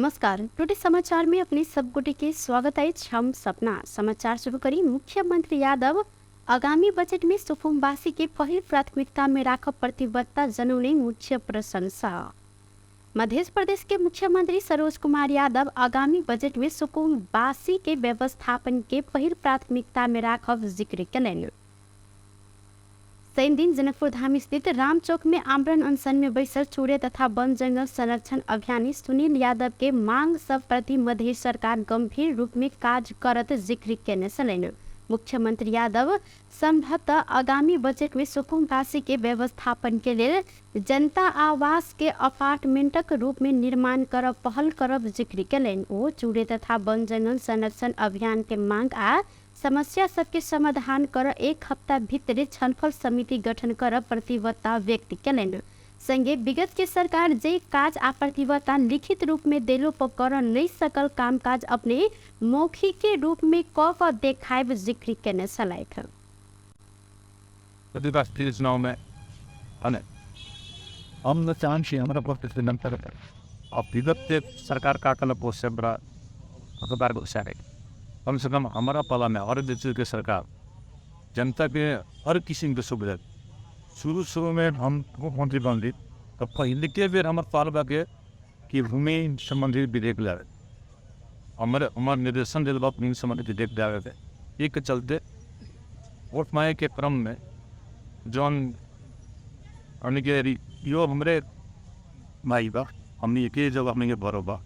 नमस्कार। टुडे समाचार में अपने सब गोटे के स्वागत है। हम सपना समाचार शुरू करी। मुख्यमंत्री यादव आगामी बजट में सुकुम्बासी के पहिल प्राथमिकता में राखब प्रतिबद्धता जनाउने मुख्य प्रशंसा। मध्य प्रदेश के मुख्यमंत्री सरोज कुमार यादव आगामी बजट में सुकुम्बासी के व्यवस्थापन के पहिल प्राथमिकता में राखब जिक्र कयलनि। शनि दिन जनकपुर धाम स्थित राम चौक में आमरण अनशन में बैसल चूड़े तथा वन जंगल संरक्षण अभियानी सुनील यादव के मांग सब प्रति मध्य सरकार गंभीर रूप में कार्य करत जिक्र केने छलनि। मुख्यमंत्री यादव संभवतः आगामी बजट में सुकुम्बासी के व्यवस्थापन के लिए जनता आवास के अपार्टमेंटक रूप में निर्माण करब पहल करब जिक्र केलनि। ओ चूड़े तथा वन जंगल संरक्षण अभियान के मांग आ समस्या सबके समाधान कर एक हफ्ता भीतर छलफल समिति गठन कर प्रतिबद्धता व्यक्त कयलनि। संगे विगत के सरकार जे काज आ प्रतिबद्धता लिखित रूप में देलो पर कर नहीं सकल कामकाज अपने मौखिक के रूप में क क देखायब जिक्र केने छलथि। चुनाव में हम चाहन्छी हमारा प्रोसेस नंतर अब विगत से सरकार का कल पोस्ट बड़ा अखबार को सारे कम से कम हमारा पाला में हर देश के सरकार जनता के हर किस्म के सुविधा शुरू में हम मुख्यमंत्री बन ली तो पहले के बेर हमारे पाल बाके कि भूमि संबंधी विधेयक लाए हमारे निर्देशन दिल भूमि संबंधी विधेयक लाए थे। एक चलते वोट मांगे के क्रम में जौन के यो हमारे भाई बा हमने एक जगह हमने भरो बा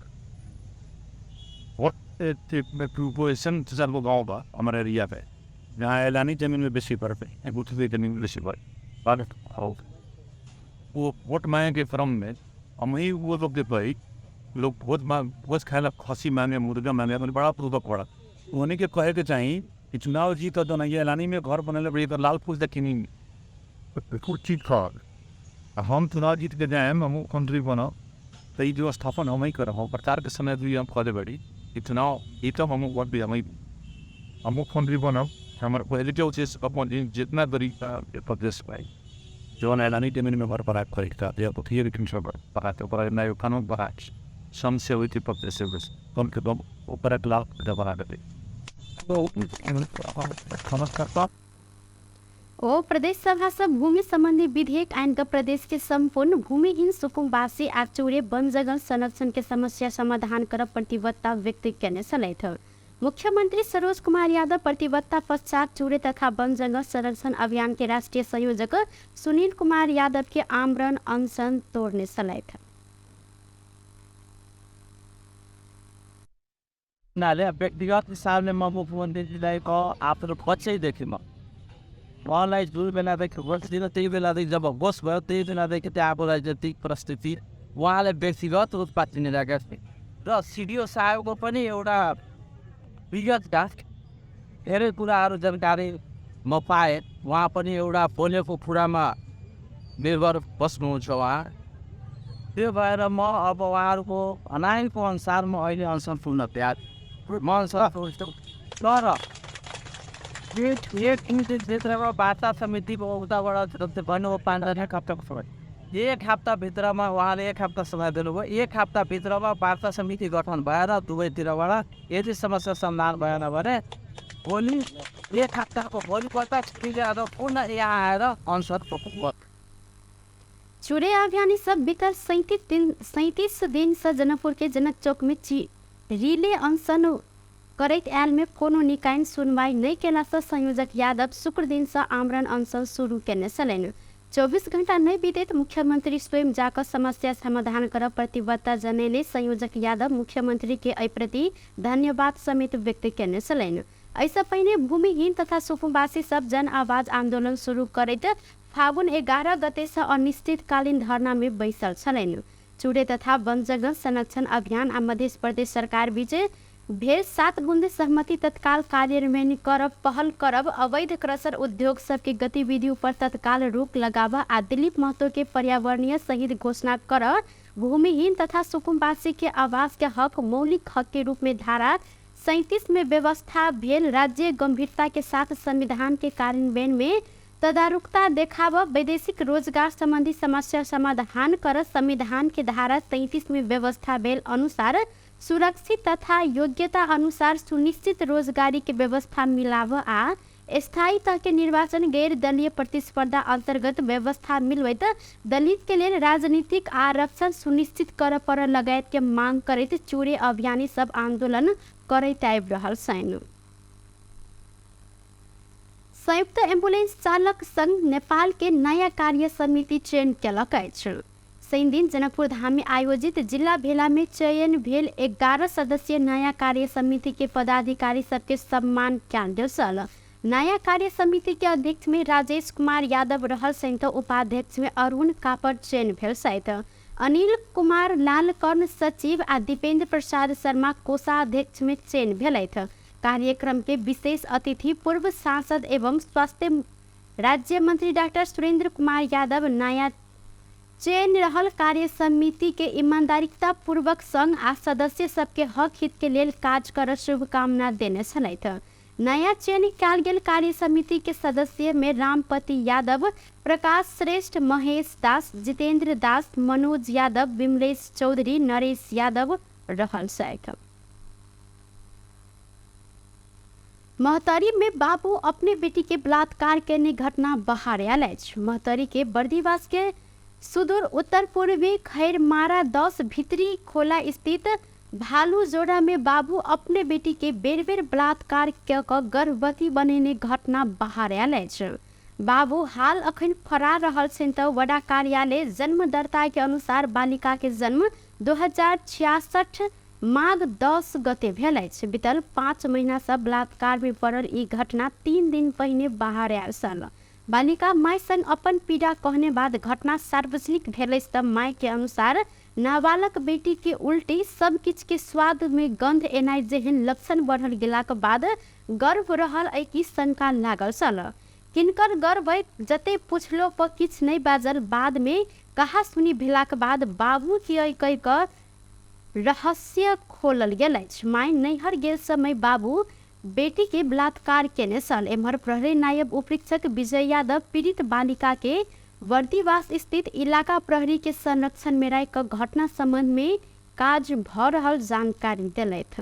प्रोपोजिशन वो गाँव बा हमारे एरिया पे जहाँ ऐलानी जमीन में बेसी पर पे गुथवी जमीन में बेसी पर वो वोट मांगे के क्रम में हम ही वो लोग भाई लोग बहुत खाए खसी मांगे मुर्गा मांगे मैंने बड़ा पूर्वक पड़ा उन्हीं के कहे के चाहिए कि चुनाव जीत तो नहीं ऐलानी में घर बनने बड़ी तो लाल फूस देखी नहीं कुछ चीज खा हम चुनाव जीत के जाए हम मुख्यमंत्री बनो तो ये जो स्थापन हम ही कर प्रचार के समय भी हम खोदे बड़ी चुनाव ये तो हम वोट भी हम मुख्यमंत्री बनब हमारे पहले जो चीज अपन जितना तरीका प्रदेश पाई जो ऐलानी जमीन में भर पड़ा खरीदता या तो थियर पकाते ऊपर नए कानून पका सम से हुई थी प्रदेश से कम के कम ऊपर 1 लाख बना देते तो ओ प्रदेश सभा से भूमि संबंधी विधेयक आइन का प्रदेश के संपूर्ण भूमिहीन सुकुम्बासी आ चूड़े वन जंगल संरक्षण के समस्या समाधान कर प्रतिबद्धता व्यक्त करने छलथि। मुख्यमंत्री सरोज कुमार यादव प्रतिबद्धता पश्चात चूड़े तथा वन जंगल संरक्षण अभियान के राष्ट्रीय संयोजक सुनील कुमार यादव के आमरण अनशन तोड़ने छलथि। व्यक्तिगत हिसाबले म मुख्यमन्त्रीजीलाई आफ्नो पछैदेखि उहाँलाई जुन बेलादेखि भोट दिन त्यही बेलादेखि जब होस् भयो त्यही बेलादेखि त्यहाँको राजनीतिक परिस्थिति उहाँले व्यक्तिगत रूपमा चिनिरहेका थिए र सिडिओ साहेबको पनि एउटा विगतका धेरै कुराहरू जानकारी म पाएँ। उहाँ पनि एउटा बोलेको कुरामा निर्भर बस्नुहुन्छ उहाँ। त्यो भएर म अब उहाँहरूको अनाइको अनुसार म अहिले अनसन पूर्ण तयार म अनसन तर क्षेत्रमा वार्ता समितिको उताबाट भन्नु 1 हप्ताभित्रमा उहाँले 1 हप्ता समय दिनुभयो। 1 हप्ताभित्रमा वार्ता समिति गठन भएर दुवैतिरबाट यदि समस्या समाधान भएन भने भोलि 1 हप्ताको भोलिपल्ट छुट्टी पुनः यहाँ आएर अनसन चूड़े अभियानी सब विगत 37 दिन से जनकपुर के जनक चौक में रिले अनशन करैत आयल में कोनो निकाय सुनवाई नहीं केला से संयोजक यादव शुक्र दिन से आमरण अनशन शुरू करने छलनि। 24 घंटा नहीं बीते मुख्यमंत्री स्वयं जाकर समस्या समाधान कर प्रतिबद्धता जनेले संयोजक यादव मुख्यमंत्री के एहि प्रति धन्यवाद समेत व्यक्त करने छलनि। ऐसा पहले भूमिहीन तथा सुकुम्बासी सब जन आवाज आंदोलन शुरू करैत फागुन 11 गते से अनिश्चितकालीन धरना में बैसल छलनि। चूड़े तथा वन जंगल संरक्षण अभियान आ मध्य प्रदेश सरकार बीच भेल 7 बुंदे सहमति तत्काल कार्यान्वयन करब पहल करब अवैध क्रशर उद्योग सबके गतिविधि पर तत्काल रोक लगावा आ दिलीप महतो के पर्यावरणीय शहीद घोषणा कर भूमिहीन तथा सुकुम्बासी के आवास के हक मौलिक हक के रूप में धारा 37 में व्यवस्था भेल राज्य गंभीरता के साथ संविधान के कार्यान्वयन में तदारुकता देखाव वैदेशिक रोजगार संबंधी समस्या समाधान कर संविधान के धारा 33 में व्यवस्था भेल अनुसार सुरक्षित तथा योग्यता अनुसार सुनिश्चित रोजगारी के व्यवस्था मिलाव आ स्थायी तह के निर्वाचन गैर दलीय प्रतिस्पर्धा अंतर्गत व्यवस्था मिलवैत दलित के लेल राजनीतिक आरक्षण सुनिश्चित कर पर लगायत के मांग करैत चूरे अभियानी सब आंदोलन करैत आबि रहल छन्। संयुक्त एम्बुलेंस चालक संघ नेपाल के नया कार्य समिति चयन केलक अछि। शनि दिन जनकपुर धाम में आयोजित जिला भेला में चयन भेल 11 सदस्यीय नया कार्य समिति के पदाधिकारी सबके सम्मान कयल गेल। नया कार्य समिति के अध्यक्ष में राजेश कुमार यादव रहल सहित उपाध्यक्ष में अरुण कापड़ चयन भेल सहित अनिल कुमार लालकर्ण सचिव आ दीपेंद्र प्रसाद शर्मा कोषाध्यक्ष में चयन भेल। कार्यक्रम के विशेष अतिथि पूर्व सांसद एवं स्वास्थ्य राज्य मंत्री डॉक्टर सुरेंद्र कुमार यादव नया चयन रहल कार्य समिति के ईमानदारीता पूर्वक संघ आ सदस्य सबके हक हित के लेल काज कर शुभकामना देने छलैथ। नया चयन कयल गेल कार्य समिति के सदस्य में रामपति यादव, प्रकाश श्रेष्ठ, महेश दास, जितेंद्र दास, मनोज यादव, विमलेश चौधरी, नरेश यादव रहल सैक। महतरी में बाबू अपने बेटी के बलात्कार करने घटना बाहर आयल अछि। महतरी के बर्दीवास के सुदूर उत्तर पूर्वी खैरमारा 10 भीतरी खोला स्थित भालू जोड़ा में बाबू अपने बेटी के बेर बेर बलात्कार क गर्भवती बनेने घटना बाहर आयल अछि। बाबू हाल अखन फरार रहल छन् त वडा कार्यालय जन्म दर्ता के अनुसार बालिका के जन्म 2066 माघ 10 गते भेल अछि। बीतल 5 महीना से बलात्कार में पड़ल ई घटना 3 दिन पहिने बाहर आयल छल। बालिका माय संग अपन पीड़ा कहने बाद घटना सार्वजनिक भेल त माय के अनुसार नाबालक बेटी के उल्टी सब किछ के स्वाद में गंध एनाइ जेहन लक्षण बढ़ल गेलाक बाद गर्भ रहल अइ की शंका लागल छल। किनकर गर्भ जते पुछलो पर किछ नहीं बाजल। बाद में कहा सुनी भेलाक बाद बाबू के कहि क रहस्य खोलल गेल अछि। माय नैहर गेल समय बाबू बेटी के बलात्कार केने छल। एम्हर प्रहरी नायब उपरीक्षक विजय यादव पीड़ित बालिका के वर्दीवास स्थित इलाका प्रहरी के संरक्षण में राख घटना संबंध में काज भ रहल जानकारी दिलैथ।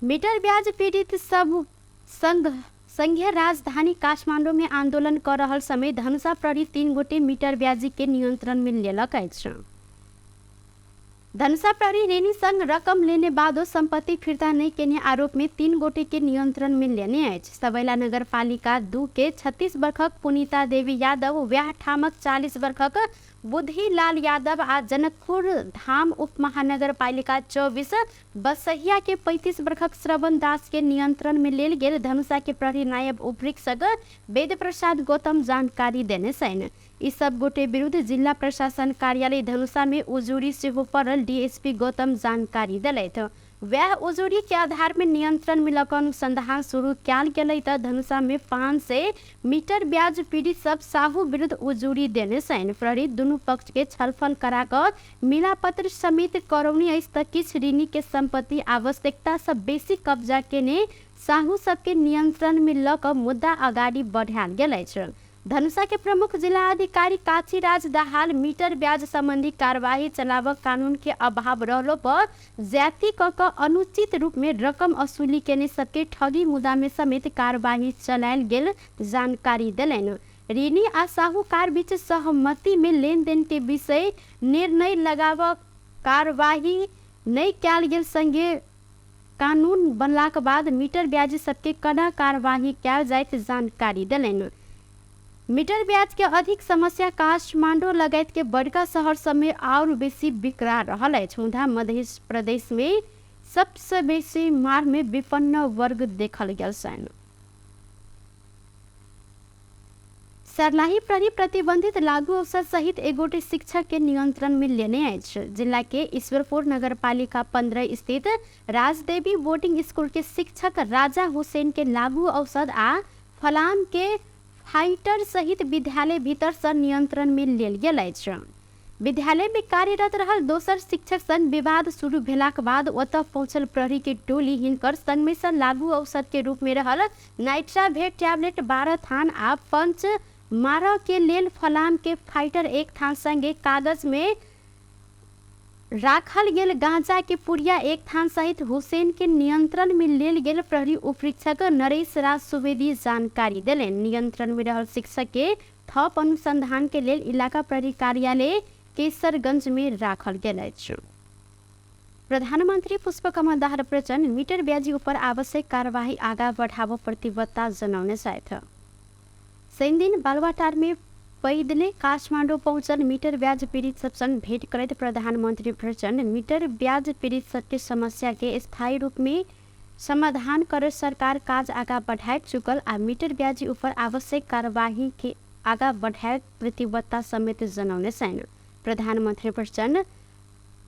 मीटर ब्याज पीड़ित सब संघीय राजधानी काठमांडू में आंदोलन कर रहल समय धनुषा प्रहरी 3 गोटे मीटर ब्याजी के नियंत्रण में लेलक अछि। धनुषा प्रहरी रेनी संग रकम लेने बादो संपत्ति फिर्ता नहीं केने आरोप में 3 गोटे के नियंत्रण में लेने अछि। सबैला नगर पालिका 2 के 36 वर्षक पुनीता देवी यादव, व्याह ठामक 40 वर्षक बुद्धि लाल यादव आ जनकपुर धाम उप महानगर पालिका 24 बसहिया के 35 वर्षक श्रवण दास के नियंत्रण में लेल गेल। धनुषा के प्रहरी नायब उपरीक्षक वेद प्रसाद गौतम जानकारी देने छन्। ई सब गोटे विरुद्ध जिला प्रशासन कार्यालय धनुषा में उजूरी सेहो पड़ल डीएसपी गौतम जानकारी दिलैथ। वह उजूरी के आधार में नियंत्रण में लक अनुसंधान शुरू कयल गेलै त धनुषा में 500 मीटर ब्याज पीड़ित सब साहू विरुद्ध उजूरी देने छन्। प्रहरी दुनू पक्ष के छलफल करा क मिलापत्र समेत करौनी अछि त किछ ऋणी के संपत्ति आवश्यकता से बेसी कब्जा केने साहू सबके नियंत्रण में लक मुद्दा अगाडि बढ़ायल गेल अछि। धनुषा के प्रमुख जिला अधिकारी काशीराज दाहाल मीटर ब्याज संबंधी कार्यवाही चलाव कानून के अभाव रहलो पर ज्यादती क अनुचित रूप में रकम असुली केने सबके ठगी मुद्दा में समेत कार्यवाही चलायल गेल जानकारी दिलैन। ऋणी आ साहूकार बीच सहमति में लेन देन के विषय निर्णय लगाव कार्यवाही नहीं कयल गेल। संगे कानून बनलाक बाद मीटर ब्याज सबके कड़ा कार्यवाही कयल जाइत जानकारी दिलैन। मीटर ब्याज के अधिक समस्या काठमांडू लगायत के बड़का शहर सब में और बेसी बिकरा रहल अछि। मुदा मध्य प्रदेश में सबसे बेसी मार में विपन्न वर्ग देखल गेल छन्। सर्लाही प्रहरी प्रतिबंधित लागू अवसर सहित एगोटे शिक्षक के नियंत्रण में लेने अछि। जिला के ईश्वरपुर नगर पालिका 15 स्थित राजदेवी बोर्डिंग स्कूल के शिक्षक राजा हुसैन के लागू औषध आ फलाम के फाइटर सहित विद्यालय भीतर से नियंत्रण में लेल गेल अछि। विद्यालय में कार्यरत रहल दोसर शिक्षक संग विवाद शुरू भेलाक बाद ओतऽ पहुंचल प्रहरी के टोली हिनकर संग में से लागू औषध के रूप में रहल नाइट्रावेट टैबलेट 12 थान आ पंच मारह के लेल फलाम के फाइटर 1 थान संगे कागज में राखल गेल गांजा के पुड़िया एक थान सहित हुसैन के नियंत्रण में लेल गेल प्रहरी उपरीक्षक नरेश राज सुवेदी जानकारी दिले। नियंत्रण में रहल शिक्षक के थप अनुसंधान के लेल इलाका प्रहरी कार्यालय केसरगंज में राखल गेल अछि। प्रधानमंत्री पुष्पकमल दाहाल प्रचंड मीटर ब्याजी ऊपर आवश्यक कार्यवाही आगा बढ़ाव प्रतिबद्धता जनाउने छथि। शनि दिन बालुवाटार में पैदले काठमाडौँ पहुँचल मीटर ब्याज पीड़ित सबसँग भेंट करैत प्रधानमंत्री प्रचंड मीटर ब्याज पीड़ित सबके समस्या के स्थायी रूप में समाधान कर सरकार काज आगा बढ़ाए चुकल आ मीटर ब्याजी ऊपर आवश्यक कार्यवाही के आगा बढ़ाए प्रतिबद्धता समेत जनाउने छन्। प्रधानमंत्री प्रचंड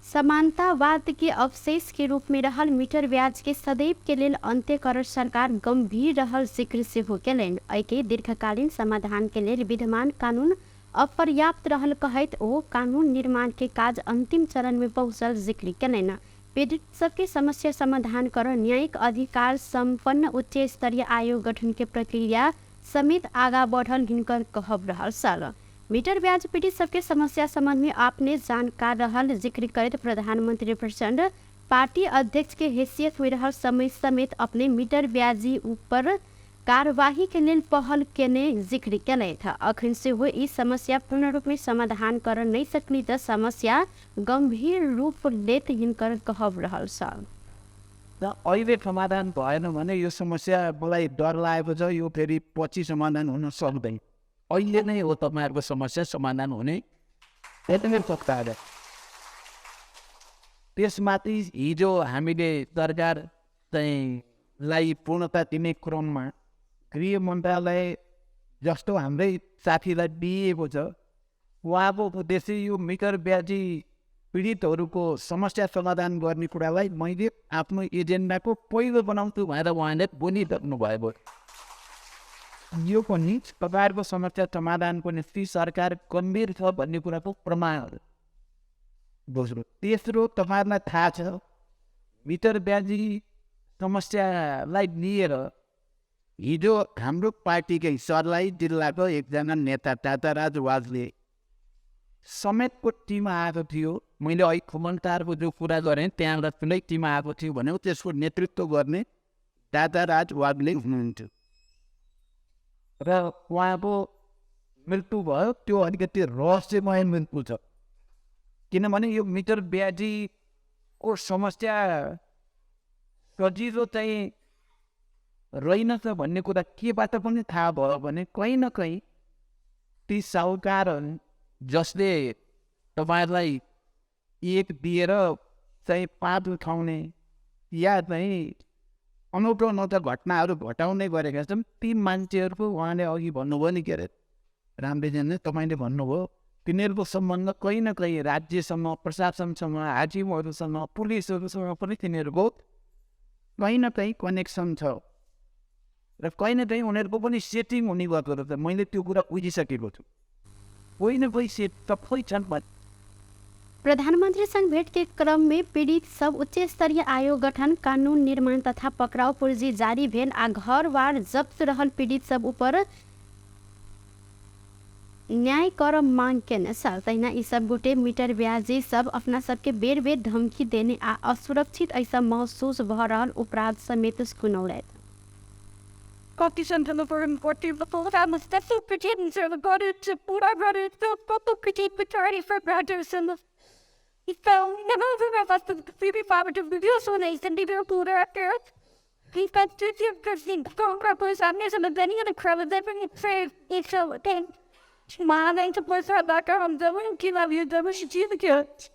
समानतावाद के अवशेष के रूप में रहल मीटर ब्याज के सदैव के लेल अंत्य कर सरकार गंभीर रहल जिक्र से हो केलनि। एके दीर्घकालीन समाधान के लेल विद्यमान कानून अपर्याप्त रहल कहैत ओ कानून निर्माण के काज अंतिम चरण में पहुंचल जिक्र केलनि। पीड़ित सबके समस्या समाधान कर न्यायिक अधिकार संपन्न उच्च स्तरीय आयोग गठन के प्रक्रिया समेत आगा बढ़ल हिनकर कहब रहल साल। मीटर ब्याज पीड़ित सबके समस्या संबंध में आपने जानकार रहल जिक्र करते प्रधानमंत्री प्रचंड पार्टी अध्यक्ष के हैसियत में रहल समय समेत अपने मीटर ब्याजी ऊपर कार्यवाही के लिए पहल केने जिक्र केले था। अखन से हो इस समस्या पूर्ण रूप में समाधान कर नहीं सकली तो समस्या गंभीर रूप लेत हिनकर कहब रहल साल। अहिले समाधान भएन भने यो समस्या मलाई डर लागेको छ, यो फेरि पछि समाधान हुन सक्दैन। अहिले नै हो तपाईँहरूको समस्या समाधान हुने एकदमै पक्का छ। त्यसमाथि हिजो हामीले सरकार चाहिँ पूर्णता दिने क्रममा गृह मन्त्रालय जस्तो हाम्रै साथीलाई दिएको छ, उहाँको उद्देश्य यो मीटर ब्याजी पीडितहरूको समस्या समाधान गर्ने कुरालाई मैले आफ्नो एजेन्डाको पहिलो बनाउँछु भनेर उहाँले बोलिरहनु भएको। यो पनि तपाईँहरूको समस्या समाधानको निम्ति सरकार गम्भीर छ भन्ने कुराको प्रमाण हो। दोस्रो तेस्रो तपाईँहरूलाई थाहा छ मीटर ब्याजी समस्यालाई लिएर हिजो हाम्रो पार्टीकै सर्लाही जिल्लाको एकजना नेता ताताराज वाजले समेतको टिम आएको थियो। मैले अहिले खुमन्टारको जो कुरा गरेँ त्यहाँबाट कुनै टिम आएको थियो भने त्यसको नेतृत्व गर्ने ताताराज वाजले हुनुहुन्थ्यो र उहाँको मृत्यु भयो। त्यो अलिकति रहस्यमय मृत्यु छ, किनभने यो मिटर ब्याजीको समस्या सजिलो चाहिँ रहेनछ भन्ने कुरा केबाट पनि थाहा भयो भने कहीँ न कहीँ ती साहुकारहरू जसले तपाईँहरूलाई एक दिएर चाहिँ 5 उठाउने या चाहिँ अनौठो अनौठो घटनाहरू घटाउने गरेका छन्, ती मान्छेहरूको उहाँले अघि भन्नुभयो नि, के अरे रामदेवजीले तपाईँले भन्नुभयो तिनीहरूको सम्बन्ध कहीँ न कहीँ राज्यसँग, प्रशासनसँग, हाकिमहरूसँग, पुलिसहरूसँग पनि तिनीहरूको कहीँ न कहीँ कनेक्सन छ र कहीँ न कहीँ उनीहरूको पनि सेटिङ हुने गर्दो रहेछ। मैले त्यो कुरा बुझिसकेको छु, कोही न कोही सेट सबै छन्। प्रधानमंत्री संग भेंट के क्रम में पीड़ित सब उच्च स्तरीय आयोग गठन, कानून निर्माण तथा पकड़ाव पूर्जी जारी भेल आ घर वार जब्त रहल पीड़ित सब ऊपर न्याय कर मांग केने साल। तहिना ई सब गोटे मीटर ब्याजी सब अपना सबके बेर बेर धमकी देने आ असुरक्षित ऐसा महसूस भ रहल अपराध समेत सुनौलैत। Competition to the foreign court the full time was special pretenders are the god to put our brothers the purple critique majority for brothers and he fell never of us the baby father to reveal so nice and they were pulled after us. He spent 2 years cursing Congress on this and the benny and the crowd of every fair it's so thing. My name to place her back on the wing kill of you the wish you the kids.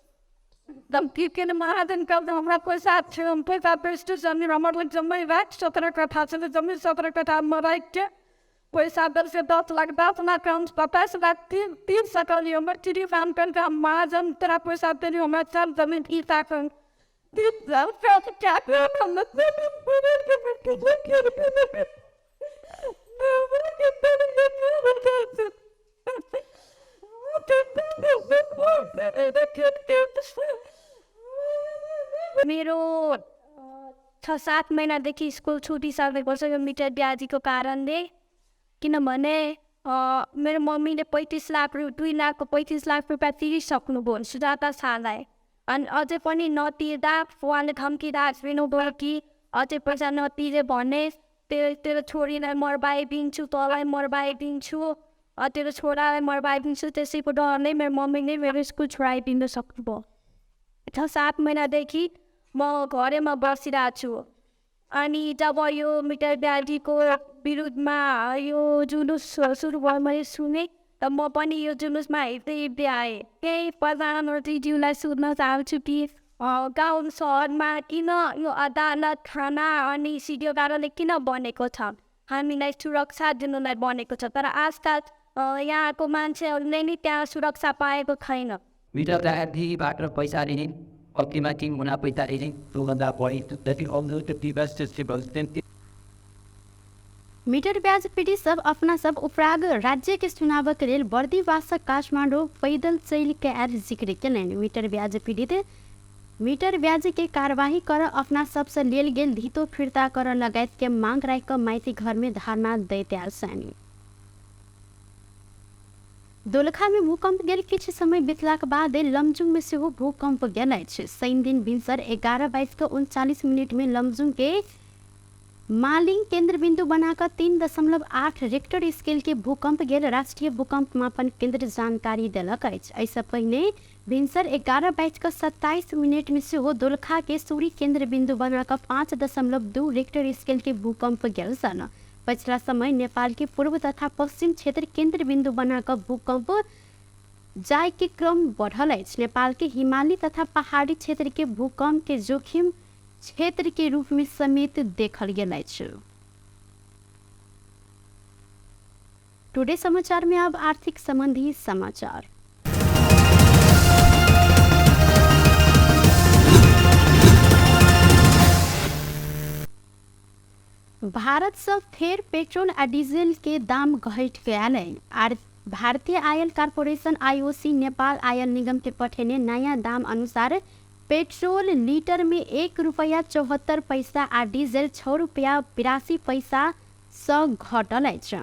The people in my head and come down rap was that to play that burst to some remodeling some way back, so that I grab hats and the dummy so that I got out my right. Was I better about like about and I comes, but that's that feels like all you but did you found pen down my and that I was out there on my son, the mint eat that one. Did that felt attack on the मेरो 6-7 महिनादेखि school छुटिसकेको छ यो metre ब्याजीको कारणले। किनभने मेरो मम्मीले 2 लाख को 35 लाख रुपियाँ तिरिसक्नुभयो सुजाता शाहलाई। अनि अझै पनि नतिर्दा उहाँले धम्किरहेको दिनुभयो कि अझै पैसा नतिरे भने तेरो छोरीलाई मरबाइदिन्छु, तँलाई मरबाइदिन्छु, तेरो छोरालाई मरबाइदिन्छु। त्यसैको डरले मेरो मम्मीले मेरो स्कुल छोडाइदिन सक्नुभयो। 6-7 महिनादेखि म घरैमा बसिरहेको छु। अनि जब यो मिटर ब्याजीको विरुद्धमा यो जुलुस सुरु भयो मैले सुने, त म पनि यो जुलुसमा हिँड्दै आएँ। केही प्रधानमन्त्रीज्यूलाई सोध्न चाहन्छु कि गाउँ सहरमा किन यो अदालत, थाना अनि सिडिओ कार्यालय किन बनेको छ? हामीलाई सुरक्षा दिनुलाई बनेको छ, तर आजकल यहाँको मान्छेहरूले नि त्यहाँ सुरक्षा पाएको छैन। मिटर ब्याजीबाट पैसा लिने, कतिमा 3 गुणा पैसा लिने, त्योभन्दा बढी जति आउँदो त्यति बेस्ट। मीटर ब्याज पीड़ित सब अपना सब उपराग राज्य के चुनाव के लिए बर्दीवास काठमांडू पैदल चल के आर जिक्र केलनि। मीटर ब्याज के कार्यवाही कर अपना सबसे लेल गेल धितो फिर्ता कर लगायत के मांग राख माइती घर में धरना दैत्यार सैनी। दोलखा में भूकंप गेल किछ समय बितलाक बाद लमजुंग में सेहो भूकंप गेल अछि। शनि दिन भिनसर 11:39 में लमजुंग के मालिंग केंद्र बिंदु बनाकर 3.8 रेक्टर स्केल के भूकंप गेल राष्ट्रीय भूकंप मापन केंद्र जानकारी दिलक अछि। ऐसा पहले भिनसर 11:27 में सेहो दोलखा के सूरी केंद्र बिंदु बनाकर 5.2 रेक्टर स्केल के भूकंप गेल सन। पिछला समय नेपाल के पूर्व तथा पश्चिम क्षेत्र केंद्र बिंदु बनाकर भूकंप जाय के क्रम बढ़ल अछि। नेपाल के हिमालय तथा पहाड़ी क्षेत्र के भूकंप के जोखिम क्षेत्र के रूप में समेत देखल गेल अछि। टुडे समाचार में अब आर्थिक संबंधी समाचार। भारत से फेर पेट्रोल आ डीजल के दाम घट गया है। भारतीय oil corporation IOC Nepal oil Nigam के पठेने नया दाम अनुसार पेट्रोल लीटर में ₹1.74 आ डीजल ₹6.82 से घटल अछि।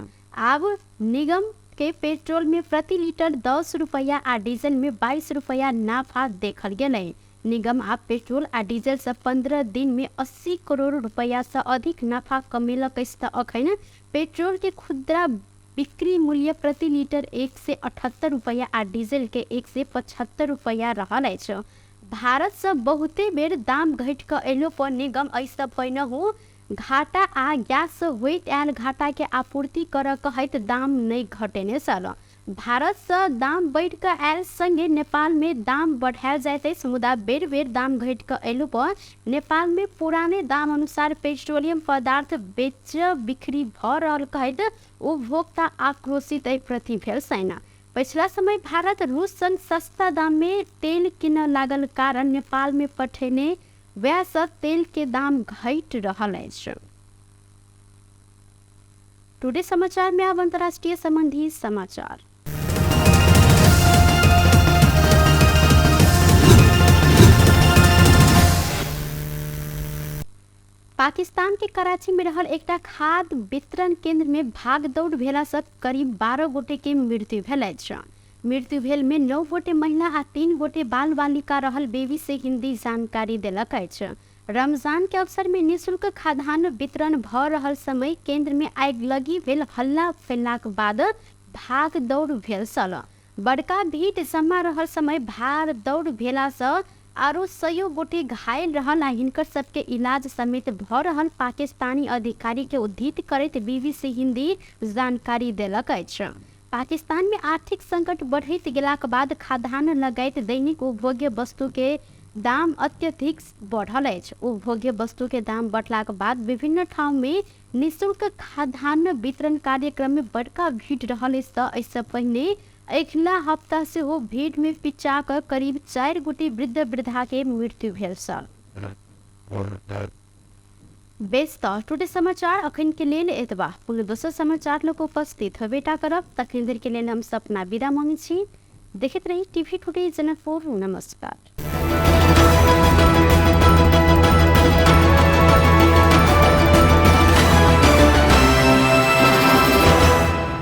अब निगम के पेट्रोल में प्रति लीटर ₹10 आ डीजल में ₹22 नाफा देखल गेलै। निगम आ पेट्रोल आ डीजल से 15 दिन में 80 करोड़ रुपया से अधिक नाफा कमेलक अछि। त अखन पेट्रोल के खुदरा बिक्री मूल्य प्रति लीटर ₹178 आ डीजल के ₹175 रहल अछि। भारत से बहुते बेर दाम घट क एलो पर निगम ऐसा पहिनहु घाटा आ गैस से होइत आयल घाटा के आपूर्ति कर कहत दाम नहीं घटेने सल। भारत से दाम बढ़ क आयल संगे नेपाल में दाम बढ़ायल जाते समुदाय बेर बेर दाम घट क एलो पर नेपाल में पुराने दाम अनुसार पेट्रोलियम पदार्थ बेच बिक्री भ रहल कहत उपभोक्ता आक्रोशित प्रति भेल सेना। पिछला समय भारत रूस संग सस्ता दाम में तेल किन लागल कारण नेपाल में पठेने वह सब तेल के दाम घट रहल अछि। टुडे समाचार में अब अंतर्राष्ट्रीय संबंधी समाचार। पाकिस्तान के कराची में रहल एकटा खाद्य वितरण केंद्र में भाग दौड़ भेला से करीब 12 गोटे के मृत्यु भेल अछि। मृत्यु भेल में 9 गोटे महिला आ 3 गोटे बाल बालिका रहल BBC हिंदी जानकारी देलक अछि। रमजान के अवसर में निःशुल्क खाद्यान्न वितरण भ रहल समय केंद्र में आगिलगी भेल हल्ला फैललाक बाद भाग दौड़ भेल छल। बड़का भीड़ जमा रहल समय भाग दौड़ भेला से आरो 100 गोटे घायल रहल आ हिनकर सबके इलाज समेत भ रहल पाकिस्तानी अधिकारी के उद्धृत करैत BBC हिंदी जानकारी देलक अछि। पाकिस्तान में आर्थिक संकट बढ़ैत गेलाक बाद खाद्यान्न लगायत दैनिक उपभोग्य वस्तु के दाम अत्यधिक बढ़ल अछि। उपभोग्य वस्तु के दाम बढ़लाक बाद विभिन्न ठाउँ में निःशुल्क खाद्यान्न वितरण कार्यक्रम में बड़का भीड़ रहल अछि। ऐसा पहिने अगिला हफ्ता से हो भीड़ में पिचा कर करीब 4 गोटे वृद्ध वृद्धा के मृत्यु भेल छल। बेस्त टुडे समाचार अखन के लेल एतबा। पुनः दोसर समाचार लोग उपस्थित होबेटा करब तखन देर के लेल हम सपना विदा मांगे छी। देखते रही TV टुडे जनकपुर। नमस्कार।